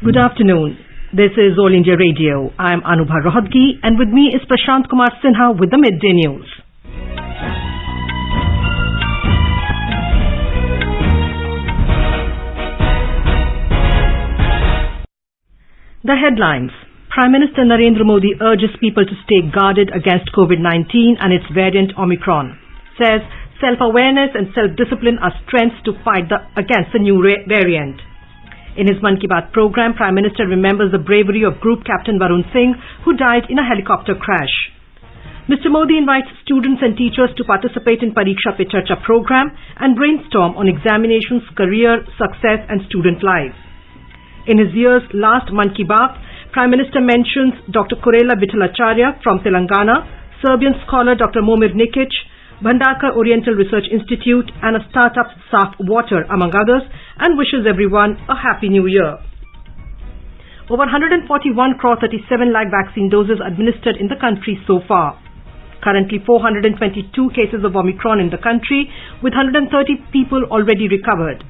Good afternoon. This is All India Radio. I am Anubha Rohatgi and with me is Prashant Kumar Sinha with the Midday News. The headlines. Prime Minister Narendra Modi urges people to stay guarded against COVID-19 and its variant Omicron. Says self-awareness and self-discipline are strengths to fight against the new variant. In his Mann Ki Baat program, Prime Minister remembers the bravery of Group Captain Varun Singh, who died in a helicopter crash. Mr. Modi invites students and teachers to participate in Pariksha Pe Charcha program and brainstorm on examinations, career, success and student life. In his year's last Mann Ki Baat, Prime Minister mentions Dr. Kurela Vithalacharya from Telangana, Serbian scholar Dr. Momir Nikic, Bhandarkar Oriental Research Institute and a startup Saaf Water among others, and wishes everyone a happy new year. Over 141 crore 37 lakh vaccine doses administered in the country so far. Currently 422 cases of Omicron in the country with 130 people already recovered.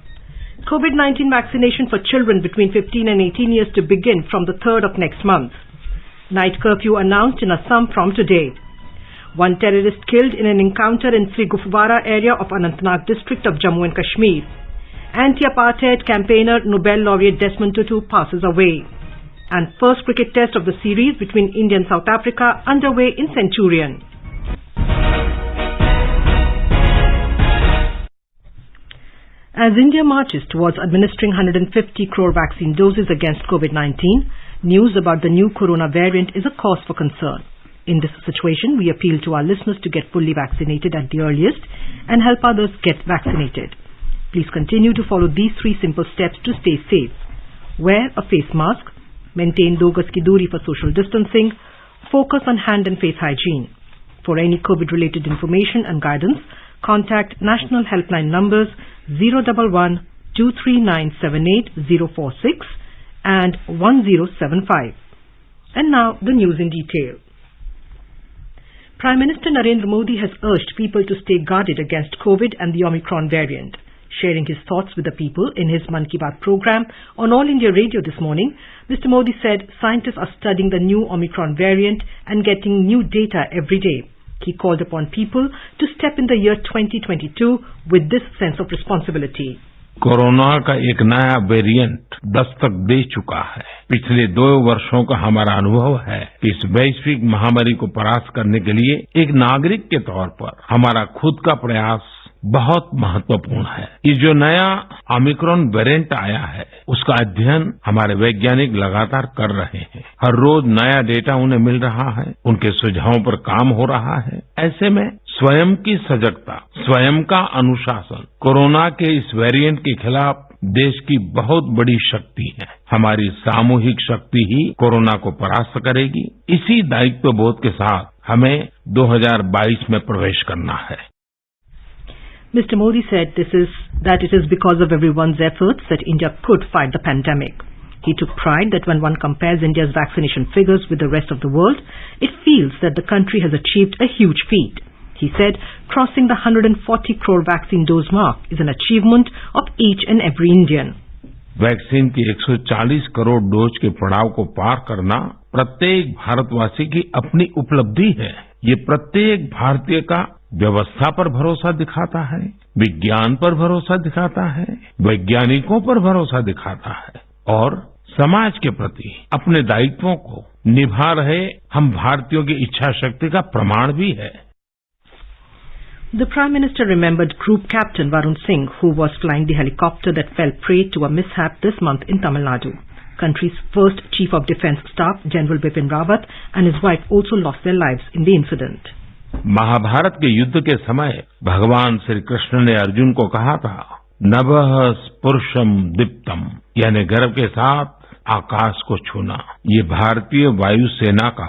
COVID-19 vaccination for children between 15 and 18 years to begin from the 3rd of next month. Night curfew announced in Assam from today. One terrorist killed in an encounter in Sri Gufwara area of Anantnag district of Jammu and Kashmir. Anti-apartheid campaigner Nobel laureate Desmond Tutu passes away. And first cricket test of the series between India and South Africa underway in Centurion. As India marches towards administering 150 crore vaccine doses against COVID-19, news about the new corona variant is a cause for concern. In this situation, we appeal to our listeners to get fully vaccinated at the earliest and help others get vaccinated. Please continue to follow these 3 simple steps to stay safe. Wear a face mask, maintain 2 gaz ki doori for social distancing, focus on hand and face hygiene. For any COVID-related information and guidance, contact national helpline numbers 011 239 78046 and 1075. And now the news in detail. Prime Minister Narendra Modi has urged people to stay guarded against COVID and the Omicron variant. Sharing his thoughts with the people in his Mann Ki Baat program on All India Radio this morning, Mr. Modi said scientists are studying the new Omicron variant and getting new data every day. He called upon people to step in the year 2022 with this sense of responsibility. Corona का एक नया variant Dastak दे चुका है। पिछले 2 वर्षों का हमारा अनुभव है कि इस वैश्विक महामारी को परास्त करने के लिए एक नागरिक के तौर पर हमारा खुद का प्रयास बहुत महत्वपूर्ण है। ये जो नया ओमिक्रॉन वेरिएंट आया है, उसका अध्ययन हमारे वैज्ञानिक लगातार कर रहे हैं। हर रोज नया डेटा उन्हें मिल रहा है, उनके सुझावों पर काम हो रहा है। ऐसे में स्वयं की सजगता, स्वयं का अनुशासन कोरोना के इस वेरिएंट के खिलाफ देश की बहुत बड़ी शक्ति है। हमारी सामूहिक शक्ति ही कोरोना को परास्त करेगी। इसी दायित्व बोध के साथ हमें 2022 में प्रवेश करना है। Mr. Modi said that it is because of everyone's efforts that India could fight the pandemic. He took pride that when one compares India's vaccination figures with the rest of the world, it feels that the country has achieved a huge feat. He said crossing the 140 crore vaccine dose mark is an achievement of each and every Indian. Vaccine की 140 crore dose के पड़ाव को पार करना प्रत्येक भारतवासी की अपनी उपलब्धि है। ये प्रत्येक भारतीय का व्यवस्था पर भरोसा दिखाता है, विज्ञान पर भरोसा दिखाता है, वैज्ञानिकों पर भरोसा दिखाता है और समाज के प्रति अपने दायित्वों को निभा रहे हम भारतीयों की इच्छा शक्ति का प्रमाण भी है। The Prime Minister remembered Group Captain Varun Singh, who was flying the helicopter that fell prey to a mishap this month in Tamil Nadu. Country's first Chief of Defence Staff, General Bipin Rawat, and his wife also lost their lives in the incident. Mahabharat के युद्ध के समय भगवान श्री कृष्ण ने अर्जुन को कहा था, नभः स्पुरुषम दीप्तम, यानी गर्व के साथ आकाश को छूना। ये भारतीय वायुसेना का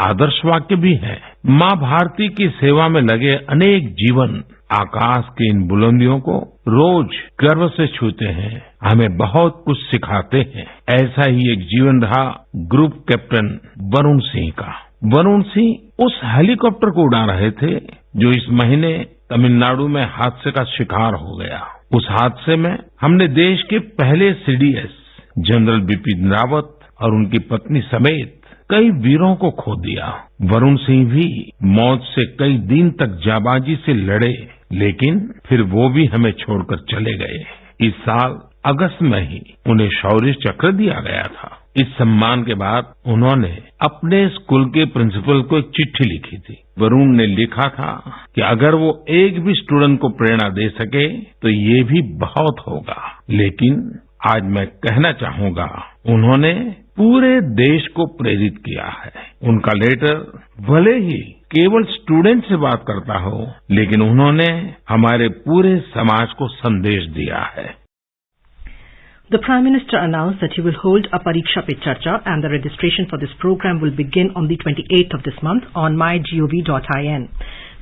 आदर्श वाक्य भी है। माँ भारती की सेवा में लगे अनेक जीवन आकाश की इन बुलंदियों को रोज गर्व से छूते हैं, हमें बहुत कुछ सिखाते हैं। ऐसा ही एक जीवन रहा ग्रुप कैप्टन वरुण सिंह का। वरुण सिंह उस हेलीकॉप्टर को उड़ा रहे थे जो इस महीने तमिलनाडु में हादसे का शिकार हो गया। उस हादसे में हमने देश के पहले सीडीएस जनरल बिपिन रावत और उनकी पत्नी समेत कई वीरों को खो दिया। वरुण सिंह भी मौत से कई दिन तक जाबाजी से लड़े, लेकिन फिर वो भी हमें छोड़कर चले गए। इस साल अगस्त में ही उन्हें शौर्य चक्र दिया गया था। इस सम्मान के बाद उन्होंने अपने स्कूल के प्रिंसिपल को एक चिट्ठी लिखी थी। वरुण ने लिखा था कि अगर वो एक भी स्टूडेंट को प्रेरणा दे सके तो ये भी बहुत होगा। लेकिन आज मैं कहना चाहूंगा, उन्होंने पूरे देश को प्रेरित किया है। उनका लेटर भले ही केवल स्टूडेंट से बात करता हो, लेकिन उन्होंने हमारे पूरे समाज को संदेश दिया है। The Prime Minister announced that he will hold a Pariksha Pe Charcha and the registration for this program will begin on the 28th of this month on mygov.in.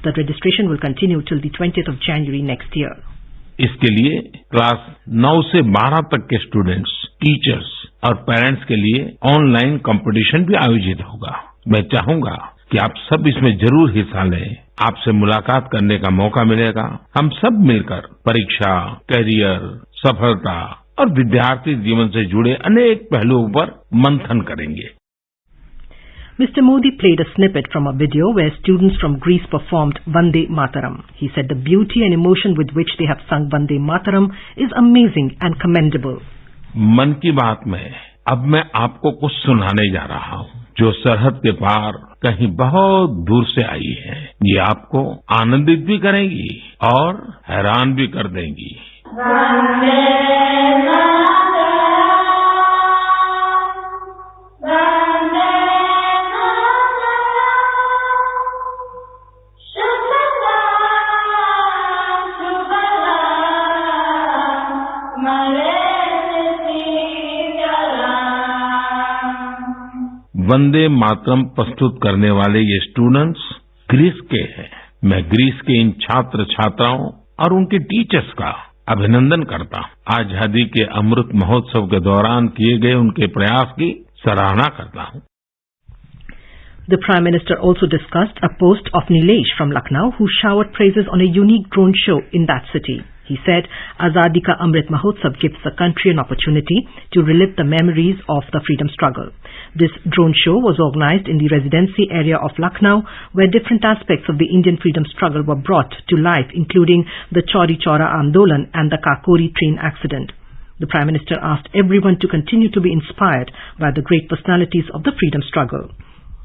The registration will continue till the 20th of January next year. इसके लिए class 9 से 12 तक के students, teachers और parents के लिए online competition भी आयोजित होगा। मैं चाहूंगा कि आप सब इसमें जरूर हिस्सा लें। आपसे मुलाकात करने का मौका मिलेगा। हम सब मिलकर परीक्षा, करियर, सफलता और विद्यार्थी जीवन से जुड़े अनेक पहलुओं पर मंथन करेंगे। Mr. Modi played a snippet from a video where students from Greece performed Vande Mataram. He said the beauty and emotion with which they have sung Vande Mataram is amazing and commendable. मन की बात में अब मैं आपको कुछ सुनाने जा रहा हूँ, जो सरहद के पार कहीं बहुत दूर से आई है। ये आपको आनंदित भी करेगी और हैरान भी कर देंगी। वंदे मातरम प्रस्तुत करने वाले ये स्टूडेंट्स ग्रीस के हैं। मैं ग्रीस के इन छात्र छात्राओं और उनके टीचर्स का अभिनंदन करता हूँ। आजादी के अमृत महोत्सव के दौरान किए गए उनके प्रयास की सराहना करता हूँ। The Prime Minister also discussed a post of Nilesh from Lucknow who showered praises on a unique drone show in that city. He said, Azadi Ka Amrit Mahotsav gives the country an opportunity to relive the memories of the freedom struggle. This drone show was organized in the residency area of Lucknow, where different aspects of the Indian freedom struggle were brought to life, including the Chauri Chaura Andolan and the Kakori train accident. The Prime Minister asked everyone to continue to be inspired by the great personalities of the freedom struggle.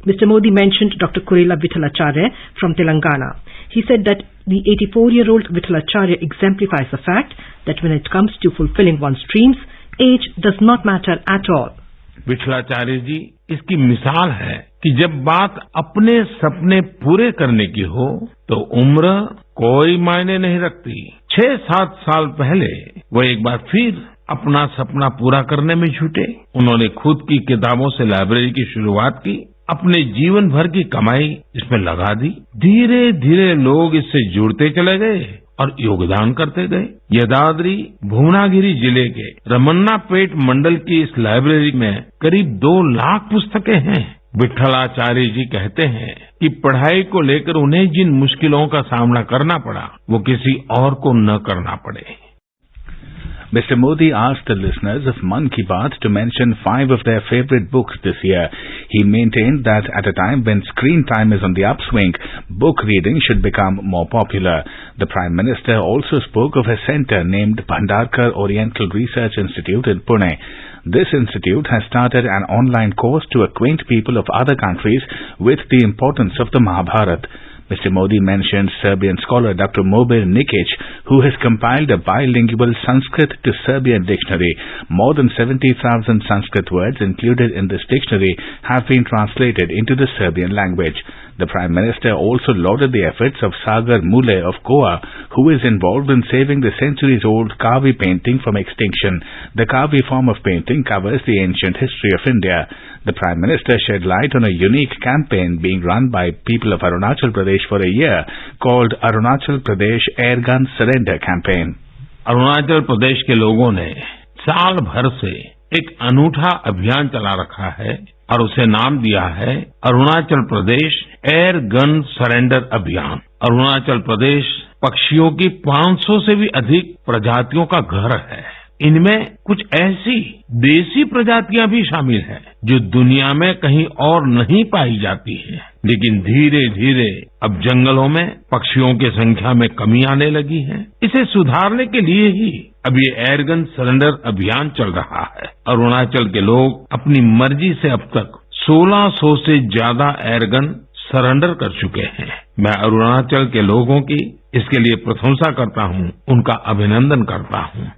Mr. Modi mentioned Dr. Kurela Vithalacharya from Telangana. He said that the 84-year-old Vithalacharya exemplifies the fact that when it comes to fulfilling one's dreams, age does not matter at all. विठलाचार्य जी इसकी मिसाल है कि जब बात अपने सपने पूरे करने की हो तो उम्र कोई मायने नहीं रखती। 6-7 साल पहले वो एक बार फिर अपना सपना पूरा करने में जुटे। उन्होंने खुद की किताबों से लाइब्रेरी की शुरुआत की, अपने जीवन भर की कमाई इसमें लगा दी। धीरे धीरे लोग इससे जुड़ते चले गए और योगदान करते गए। यदाद्री भुवनागिरी जिले के रमन्नापेट मंडल की इस लाइब्रेरी में करीब 2 लाख पुस्तकें हैं। विठलाचार्य जी कहते हैं कि पढ़ाई को लेकर उन्हें जिन मुश्किलों का सामना करना पड़ा, वो किसी और को न करना पड़े। Mr. Modi asked the listeners of Mann Ki Baat to mention 5 of their favorite books this year. He maintained that at a time when screen time is on the upswing, book reading should become more popular. The Prime Minister also spoke of a centre named Bhandarkar Oriental Research Institute in Pune. This institute has started an online course to acquaint people of other countries with the importance of the Mahabharata. Mr. Modi mentioned Serbian scholar Dr. Mobir Nikic, who has compiled a bilingual Sanskrit to Serbian dictionary. More than 70,000 Sanskrit words included in this dictionary have been translated into the Serbian language. The Prime Minister also lauded the efforts of Sagar Mule of Goa, who is involved in saving the centuries-old Kavi painting from extinction. The Kavi form of painting covers the ancient history of India. The Prime Minister shed light on a unique campaign being run by people of Arunachal Pradesh for a year called Arunachal Pradesh Airgun Surrender Campaign. Arunachal Pradesh के लोगों ने साल भर से एक अनूठा अभियान चला रखा है और उसे नाम दिया है Arunachal Pradesh air gun surrender अभियान। अरुणाचल प्रदेश पक्षियों की 500 से भी अधिक प्रजातियों का घर है। इनमें कुछ ऐसी देसी प्रजातियां भी शामिल हैं जो दुनिया में कहीं और नहीं पाई जाती हैं। लेकिन धीरे धीरे अब जंगलों में पक्षियों की संख्या में कमी आने लगी है। इसे सुधारने के लिए ही अब ये एयरगन सरेंडर अभियान चल रहा है। अरुणाचल के लोग अपनी मर्जी से अब तक 1600 से ज्यादा एयरगन सरेंडर कर चुके हैं। मैं अरुणाचल के लोगों की इसके लिए प्रशंसा करता हूं, उनका अभिनंदन करता हूं।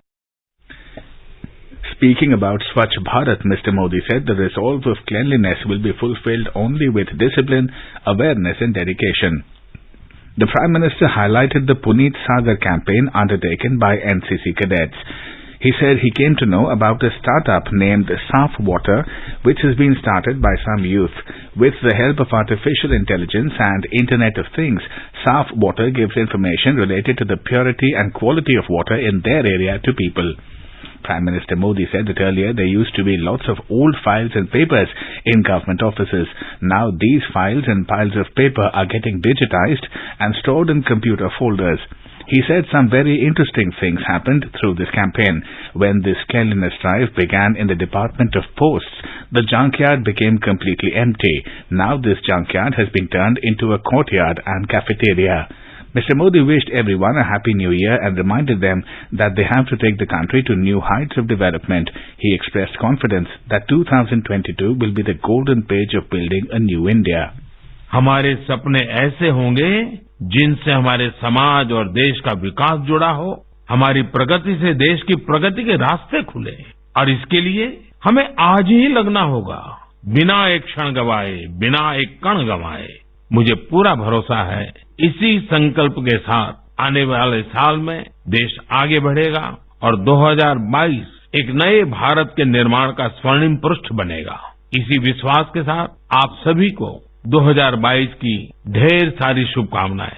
Speaking about Swachh Bharat, Mr. Modi said the resolve of cleanliness will be fulfilled only with discipline, awareness and dedication. The Prime Minister highlighted the Puneet Sagar campaign undertaken by NCC cadets. He said he came to know about a startup named Saaf Water, which has been started by some youth. With the help of artificial intelligence and Internet of Things, Saaf Water gives information related to the purity and quality of water in their area to people. Prime Minister Modi said that earlier there used to be lots of old files and papers in government offices. Now these files and piles of paper are getting digitized and stored in computer folders. He said some very interesting things happened through this campaign. When this cleanliness drive began in the Department of Posts, the junkyard became completely empty. Now this junkyard has been turned into a courtyard and cafeteria. Mr. Modi wished everyone a happy new year and reminded them that they have to take the country to new heights of development. He expressed confidence that 2022 will be the golden page of building a new India. हमारे सपने ऐसे होंगे जिनसे हमारे समाज और देश का विकास जुड़ा हो, हमारी प्रगति से देश की प्रगति के रास्ते खुले। और इसके लिए हमें आज ही लगना होगा, बिना एक क्षण गवाए, बिना एक कण गवाए। मुझे पूरा भरोसा है इसी संकल्प के साथ आने वाले साल में देश आगे बढ़ेगा और 2022 एक नए भारत के निर्माण का स्वर्णिम पृष्ठ बनेगा। इसी विश्वास के साथ आप सभी को 2022 की ढेर सारी शुभकामनाएं।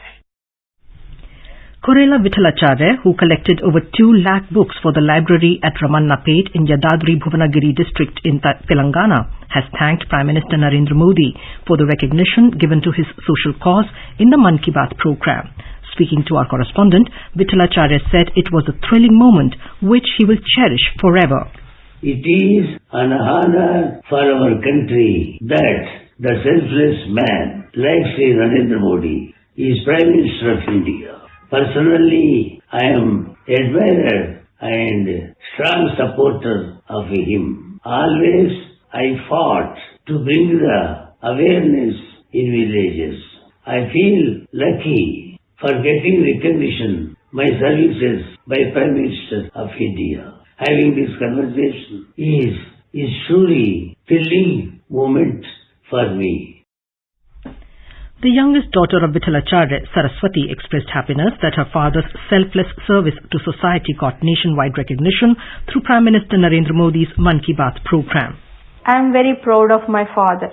Kurela Vithalacharya, who collected over 2 lakh books for the library at Ramannapet in Yadadri Bhuvanagiri district in Telangana, has thanked Prime Minister Narendra Modi for the recognition given to his social cause in the Mann Ki Baat program. Speaking to our correspondent, Vithalacharya said it was a thrilling moment which he will cherish forever. It is an honor for our country that the selfless man like Sri Narendra Modi is Prime Minister of India. Personally, I am admirer and strong supporter of him. Always I fought to bring the awareness in villages. I feel lucky for getting recognition my services by Prime Minister of India. Having this conversation is truly thrilling moment for me. The youngest daughter of Vithalacharya, Saraswati, expressed happiness that her father's selfless service to society got nationwide recognition through Prime Minister Narendra Modi's Mann Ki Baat program. I am very proud of my father.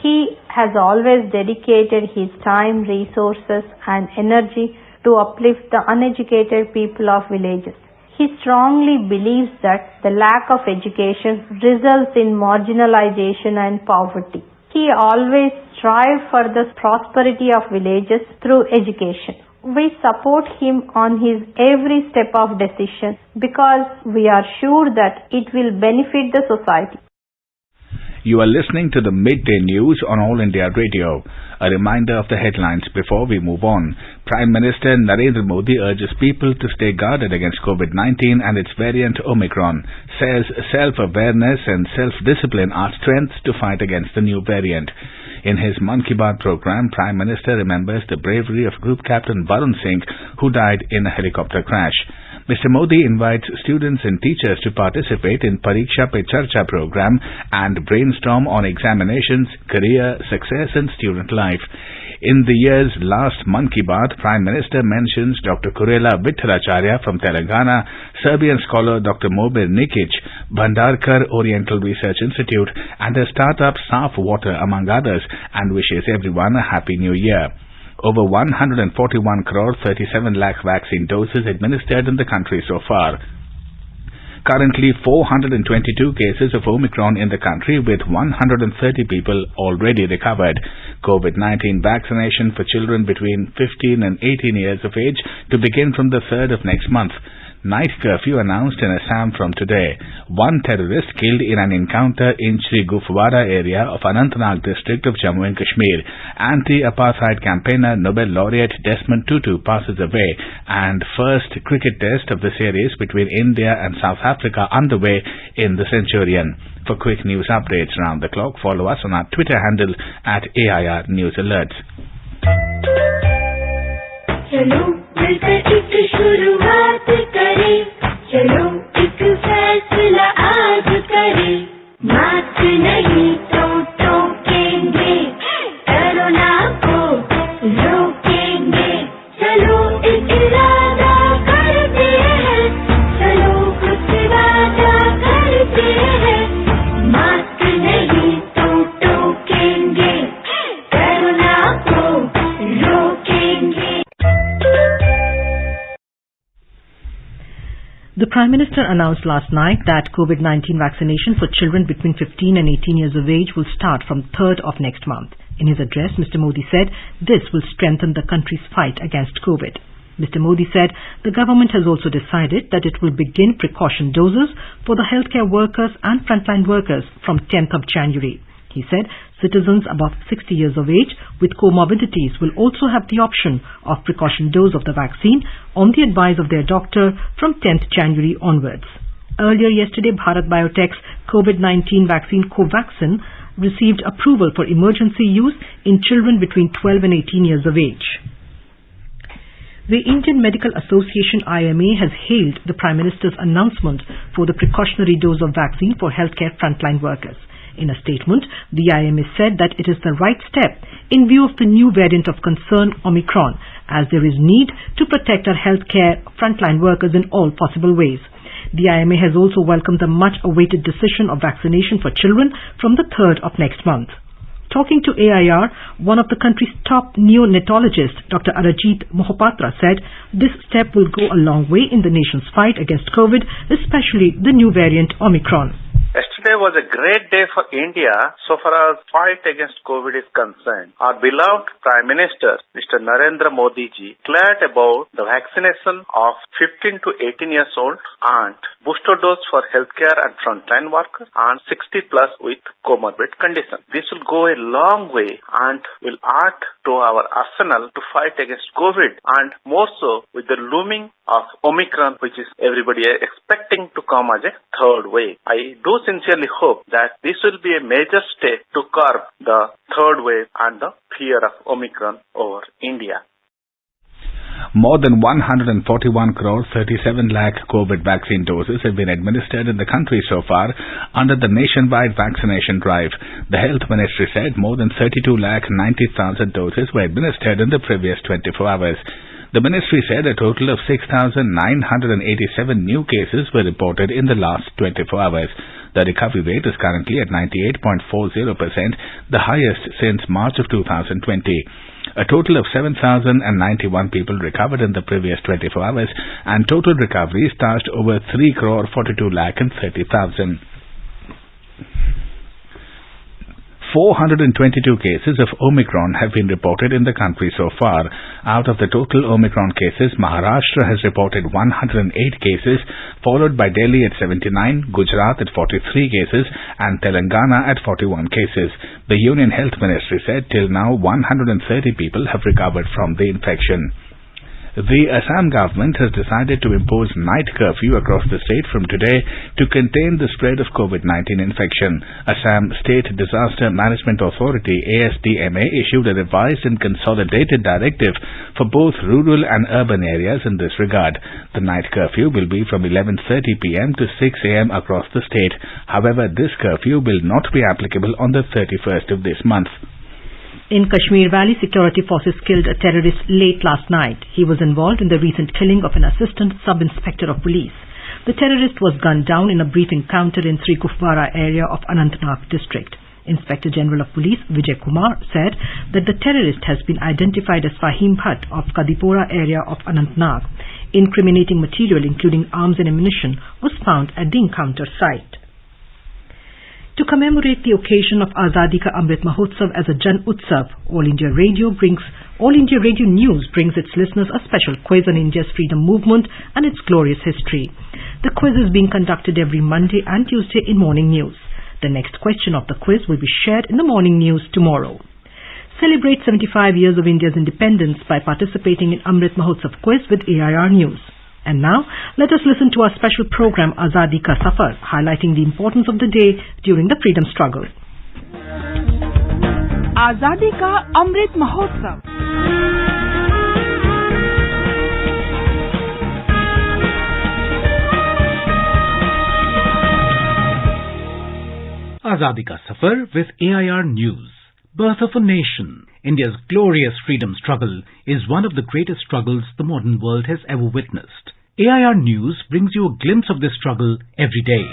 He has always dedicated his time, resources and energy to uplift the uneducated people of villages. He strongly believes that the lack of education results in marginalization and poverty. He always strives for the prosperity of villages through education. We support him on his every step of decision because we are sure that it will benefit the society. You are listening to the Midday News on All India Radio. A reminder of the headlines before we move on. Prime Minister Narendra Modi urges people to stay guarded against COVID-19 and its variant Omicron. Says self-awareness and self-discipline are strengths to fight against the new variant. In his Mann Ki Baat program, Prime Minister remembers the bravery of Group Captain Varun Singh, who died in a helicopter crash. Mr. Modi invites students and teachers to participate in Pariksha Pe Charcha program and brainstorm on examinations, career, success and student life. In the year's last Mann Ki Baat, Prime Minister mentions Dr. Kurela Vithalacharya from Telangana, Serbian scholar Dr. Mobir Nikic, Bhandarkar Oriental Research Institute and a startup Saaf Water among others, and wishes everyone a happy new year. Over 141 crore 37 lakh vaccine doses administered in the country so far. Currently, 422 cases of Omicron in the country with 130 people already recovered. COVID-19 vaccination for children between 15 and 18 years of age to begin from the 3rd of next month. Night curfew announced in Assam from today. One terrorist killed in an encounter in Sri Gufwara area of Anantnag district of Jammu and Kashmir. Anti-apartheid campaigner Nobel laureate Desmond Tutu passes away, and first cricket test of the series between India and South Africa underway in the Centurion. For quick news updates around the clock, follow us on our Twitter handle at AIR News Alerts. चलो मिलकर एक शुरुआत करें, चलो एक फैसला आज करें, मास्क नहीं तो टोकेंगे, कोरोना को रोकेंगे, चलो एक इरादा करते हैं, चलो कुछ वादा करते हैं, मास्क नहीं तो टोकेंगे, कोरोना को रोकेंगे. The Prime Minister announced last night that COVID-19 vaccination for children between 15 and 18 years of age will start from 3rd of next month. In his address, Mr. Modi said this will strengthen the country's fight against COVID. Mr. Modi said the government has also decided that it will begin precaution doses for the healthcare workers and frontline workers from 10th of January. He said citizens above 60 years of age with comorbidities will also have the option of precaution dose of the vaccine on the advice of their doctor from 10th January onwards. Earlier yesterday, Bharat Biotech's COVID-19 vaccine Covaxin received approval for emergency use in children between 12 and 18 years of age. The Indian Medical Association IMA has hailed the Prime Minister's announcement for the precautionary dose of vaccine for healthcare frontline workers. In a statement, the IMA said that it is the right step in view of the new variant of concern, Omicron, as there is need to protect our healthcare frontline workers in all possible ways. The IMA has also welcomed the much-awaited decision of vaccination for children from the 3rd of next month. Talking to AIR, one of the country's top neonatologists, Dr. Arajit Mohapatra, said this step will go a long way in the nation's fight against COVID, especially the new variant Omicron. Yesterday was a great day for India so far as fight against COVID is concerned. Our beloved Prime Minister, Mr. Narendra Modi ji, declared about the vaccination of 15 to 18 years old and booster dose for healthcare and frontline workers and 60 plus with comorbid conditions. This will go a long way and will add to our arsenal to fight against COVID, and more so with the looming of Omicron, which is everybody expecting to come as a third wave. I do sincerely hope that this will be a major step to curb the third wave and the fear of Omicron over India. More than 141 crore 37 lakh COVID vaccine doses have been administered in the country so far under the nationwide vaccination drive. The Health Ministry said more than 32 lakh 90,000 doses were administered in the previous 24 hours. The ministry said a total of 6,987 new cases were reported in the last 24 hours. The recovery rate is currently at 98.40%, the highest since March of 2020. A total of 7,091 people recovered in the previous 24 hours, and total recoveries touched over 3 crore 42 lakh and 30,000. 422 cases of Omicron have been reported in the country so far. Out of the total Omicron cases, Maharashtra has reported 108 cases, followed by Delhi at 79, Gujarat at 43 cases, and Telangana at 41 cases. The Union Health Ministry said till now 130 people have recovered from the infection. The Assam government has decided to impose night curfew across the state from today to contain the spread of COVID-19 infection. Assam State Disaster Management Authority ASDMA issued a revised and consolidated directive for both rural and urban areas in this regard. The night curfew will be from 11:30 p.m. to 6 a.m. across the state. However, this curfew will not be applicable on the 31st of this month. In Kashmir Valley, security forces killed a terrorist late last night. He was involved in the recent killing of an assistant sub-inspector of police. The terrorist was gunned down in a brief encounter in Sri Gufwara area of Anantnag district. Inspector General of Police Vijay Kumar said that the terrorist has been identified as Fahim Bhatt of Kadipora area of Anantnag. Incriminating material including arms and ammunition was found at the encounter site. To commemorate the occasion of Azadi Ka Amrit Mahotsav as a Jan Utsav, All India Radio brings All India Radio News brings its listeners a special quiz on India's freedom movement and its glorious history. The quiz is being conducted every Monday and Tuesday in morning news. The next question of the quiz will be shared in the morning news tomorrow. Celebrate 75 years of India's independence by participating in Amrit Mahotsav quiz with AIR News. And now, let us listen to our special program Azadi Ka Safar, highlighting the importance of the day during the freedom struggle. आजादी का Amrit Mahotsav. Azadi Ka Safar with AIR News. Birth of a nation. India's glorious freedom struggle is one of the greatest struggles the modern world has ever witnessed. AIR News brings you a glimpse of this struggle every day.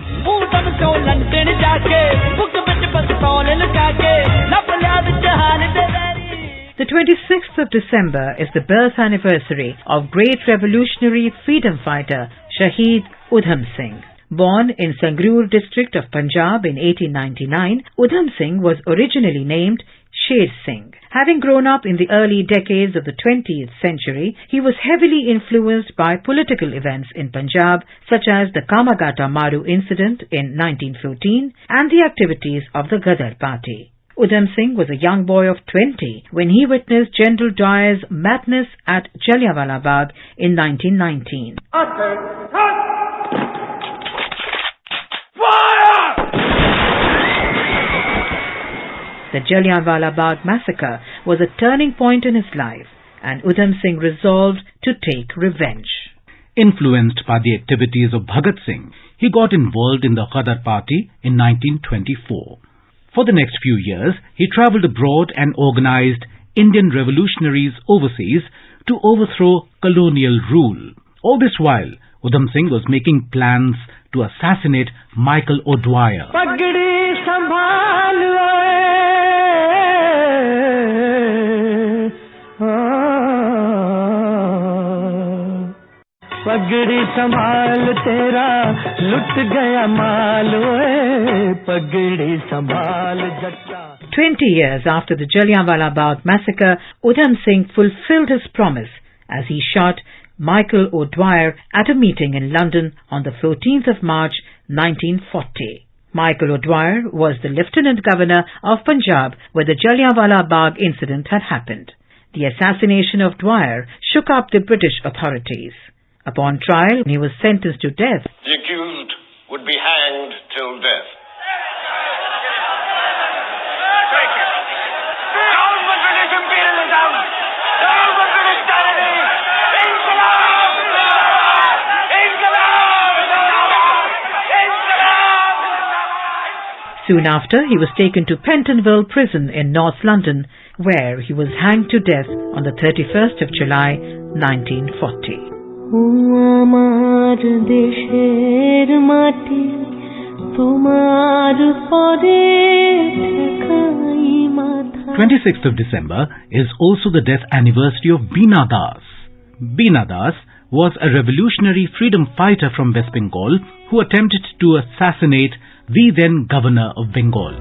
The 26th of December is the birth anniversary of great revolutionary freedom fighter Shaheed Udham Singh. Born in Sangrur district of Punjab in 1899, Udham Singh was originally named Sher Singh. Having grown up in the early decades of the 20th century, he was heavily influenced by political events in Punjab, such as the Kamagata Maru incident in 1914 and the activities of the Ghadar party. Udham Singh was a young boy of 20 when he witnessed General Dyer's madness at Jallianwala Bagh in 1919. The Jallianwala Bagh massacre was a turning point in his life, and Udham Singh resolved to take revenge. Influenced by the activities of Bhagat Singh, he got involved in the Ghadar party in 1924. For the next few years, he travelled abroad and organized Indian revolutionaries overseas to overthrow colonial rule. All this while, Udham Singh was making plans to assassinate Michael O'Dwyer. पगड़ी संभाल तेरा लुट गया माल पगड़ी संभाल जट्टा 20 years after the Jallianwala Bagh massacre, Udham Singh fulfilled his promise as he shot Michael O'Dwyer at a meeting in London on the 14th of March 1940. Michael O'Dwyer was the Lieutenant Governor of Punjab where the Jallianwala Bagh incident had happened. The assassination of Dwyer shook up the British authorities. Upon trial, he was sentenced to death. The accused would be hanged till death. Down with British imperialism! Down with British tyranny! Inqilab! Inqilab! Inqilab! Soon after, he was taken to Pentonville Prison in North London, where he was hanged to death on the 31st of July, 1940. 26th of December is also the death anniversary of Beena Das. Beena Das was a revolutionary freedom fighter from West Bengal who attempted to assassinate the then governor of Bengal.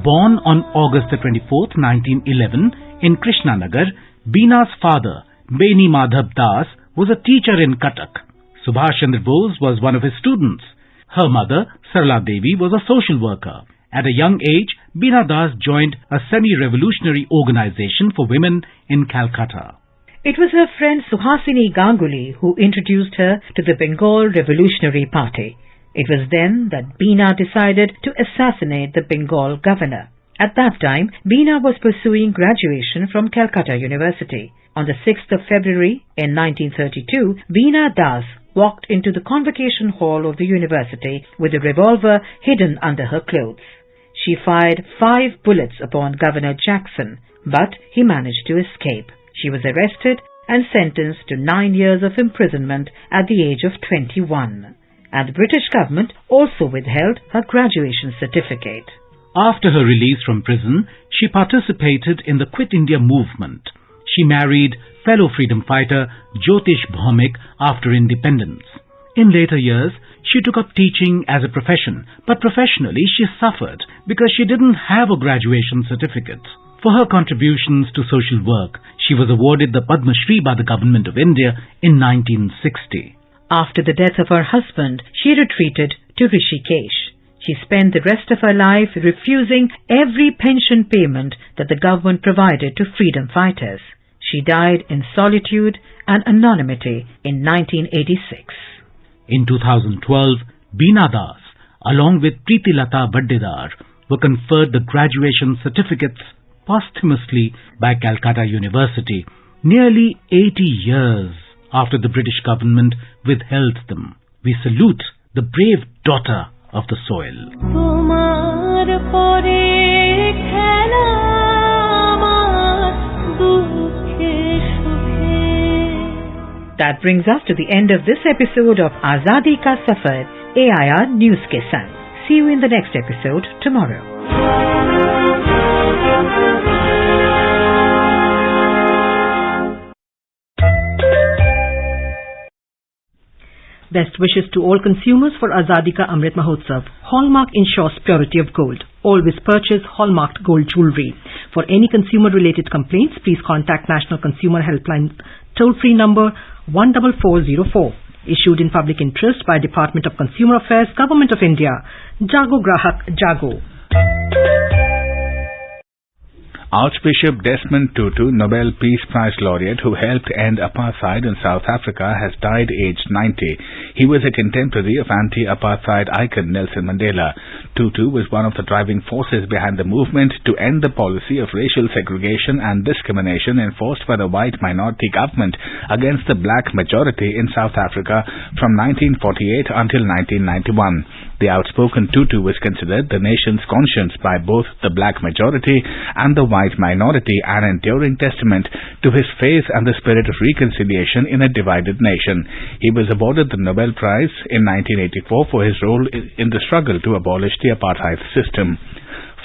Born on August 24th, 1911 in Krishnanagar, Beena's father, Beni Madhav Das, was a teacher in Cuttack. Subhash Chandra Bose was one of his students. Her mother, Sarala Devi, was a social worker. At a young age, Beena Das joined a semi-revolutionary organization for women in Calcutta. It was her friend Suhasini Ganguly who introduced her to the Bengal Revolutionary Party. It was then that Beena decided to assassinate the Bengal governor. At that time, Beena was pursuing graduation from Calcutta University. On the 6th of February in 1932, Beena Das walked into the convocation hall of the university with a revolver hidden under her clothes. She fired 5 bullets upon Governor Jackson, but he managed to escape. She was arrested and sentenced to 9 years of imprisonment at the age of 21. And the British government also withheld her graduation certificate. After her release from prison, she participated in the Quit India movement. She married fellow freedom fighter Jyotish Bhaumik after independence. In later years, She took up teaching as a profession, but professionally she suffered because she didn't have a graduation certificate. For her contributions to social work, she was awarded the Padma Shri by the Government of India in 1960. After the death of her husband, she retreated to Rishikesh. She spent the rest of her life refusing every pension payment that the government provided to freedom fighters. She died in solitude and anonymity in 1986. In 2012, Beena Das, along with Preeti Lata Baddedar, were conferred the graduation certificates posthumously by Calcutta University, nearly 80 years after the British government withheld them. We salute the brave daughter of the soil. That brings us to the end of this episode of Azadi Ka Safar, AIR News ke Sang. See you in the next episode tomorrow. Best wishes to all consumers for Azadi Ka Amrit Mahotsav. Hallmark ensures purity of gold. Always purchase hallmarked gold jewelry. For any consumer-related complaints, please contact National Consumer Helpline toll-free number 14404. Issued in public interest by Department of Consumer Affairs, Government of India. Jago Grahak Jago. Archbishop Desmond Tutu, Nobel Peace Prize laureate who helped end apartheid in South Africa, has died aged 90. He was a contemporary of anti-apartheid icon Nelson Mandela. Tutu was one of the driving forces behind the movement to end the policy of racial segregation and discrimination enforced by the white minority government against the black majority in South Africa from 1948 until 1991. The outspoken Tutu was considered the nation's conscience by both the black majority and the white minority, an enduring testament to his faith and the spirit of reconciliation in a divided nation. He was awarded the Nobel Prize in 1984 for his role in the struggle to abolish the apartheid system.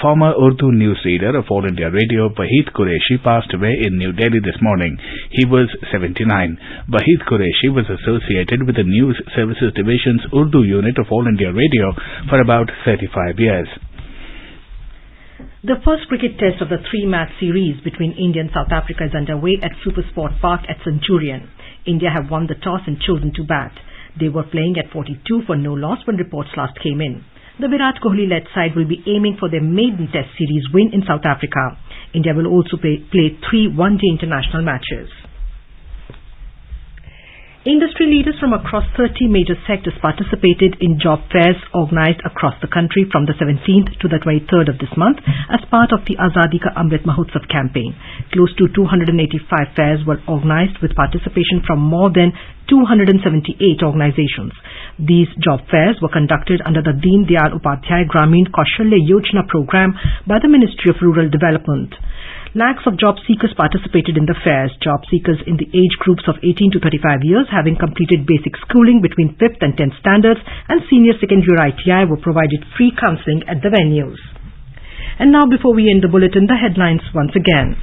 Former Urdu newsreader of All India Radio, Wahid Qureshi, passed away in New Delhi this morning. He was 79. Wahid Qureshi was associated with the News Services Division's Urdu unit of All India Radio for about 35 years. The first cricket test of the three-match series between India and South Africa is underway at Supersport Park at Centurion. India have won the toss and chosen to bat. They were playing at 42 for no loss when reports last came in. The Virat Kohli-led side will be aiming for their maiden test series win in South Africa. India will also play 3 one-day international matches. Industry leaders from across 30 major sectors participated in job fairs organized across the country from the 17th to the 23rd of this month as part of the Azadi Ka Amrit Mahotsav campaign. Close to 285 fairs were organized with participation from more than 278 organizations. These job fairs were conducted under the Deen Dayal Upadhyay Gramin Kaushalya Yojana program by the Ministry of Rural Development. Lakhs of job seekers participated in the fairs. Job seekers in the age groups of 18 to 35 years having completed basic schooling between 5th and 10th standards and senior secondary ITI were provided free counseling at the venues. And now, before we end the bulletin, the headlines once again.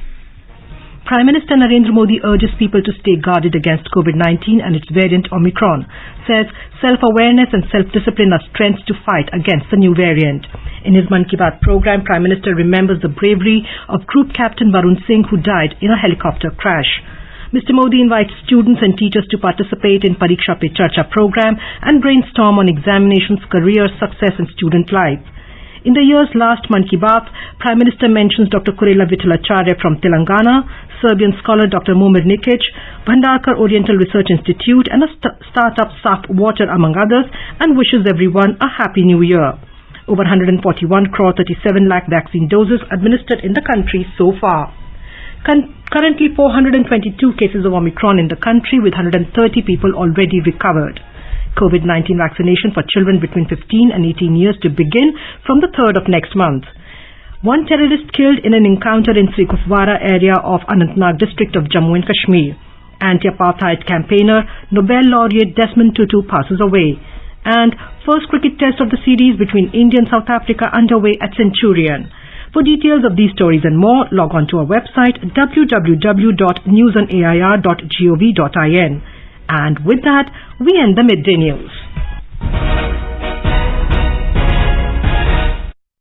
Prime Minister Narendra Modi urges people to stay guarded against COVID-19 and its variant Omicron, says self-awareness and self-discipline are strengths to fight against the new variant. In his Man Ki Baat program, Prime Minister remembers the bravery of Group Captain Varun Singh who died in a helicopter crash. Mr. Modi invites students and teachers to participate in Pariksha Pe Charcha program and brainstorm on examinations, career, success and student life. In the year's last Man Ki Baat, Prime Minister mentions Dr. Kurela Vithalacharya from Telangana, Serbian scholar Dr. Momir Nikic, Bhandarkar Oriental Research Institute and a startup Saft Water among others, and wishes everyone a happy new year. Over 141 crore 37 lakh vaccine doses administered in the country so far. Currently 422 cases of Omicron in the country with 130 people already recovered. COVID-19 vaccination for children between 15 and 18 years to begin from the 3rd of next month. One terrorist killed in an encounter in Sri Kufwara area of Anantnag district of Jammu and Kashmir. Anti-apartheid campaigner, Nobel laureate Desmond Tutu passes away. And first cricket test of the series between India and South Africa underway at Centurion. For details of these stories and more, log on to our website www.newsonair.gov.in. And with that, we end the Midday News.